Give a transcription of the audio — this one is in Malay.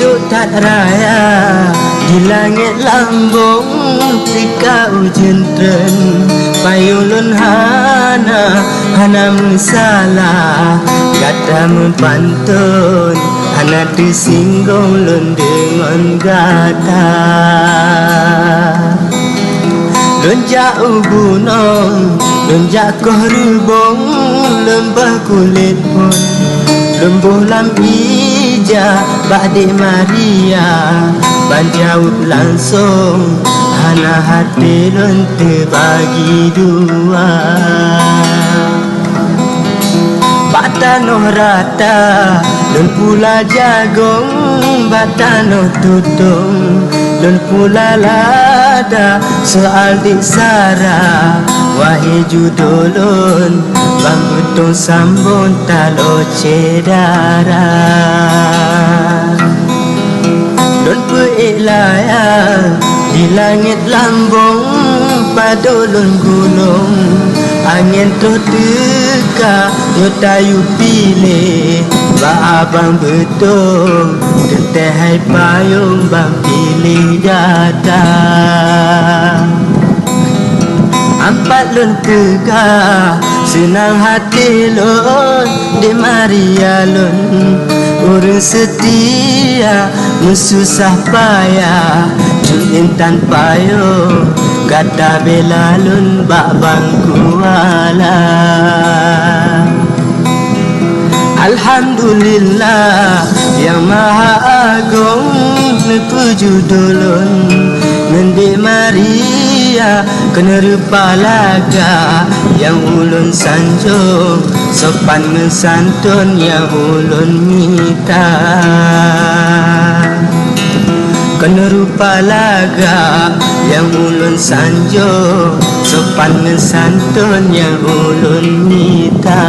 duduk tak raya di langit lambung tika ujian tren payulun hana salah kata mempantun hana disinggung lun dengan kata lun jauh gunung lun jakoh rubung lembah kulit pun lembuh lam ija Badik Maria banjauh langsung hana hati lun terbagi dua batanoh rata lun pula jagung batanoh tutung lun pula lada soal diksara wahai judulun bang betung sambung talo cedara lun peilaya di langit lambung padulun gunung angin tu teka nyutayu pilih ba abang betul tetehai payung bang pilih jata ampat lun teka senang hati lun di Maria lun urang setia mensusah payah intan payung kata bela lun bak bangku ala Alhamdulillah yang maha agung nepuju dulun Nendi Maria kena rupa laga yang ulun sanjung sopan mensantun yang ulun minta kena rupa laga yang ulun sanjung sopan mensantun yang ulun minta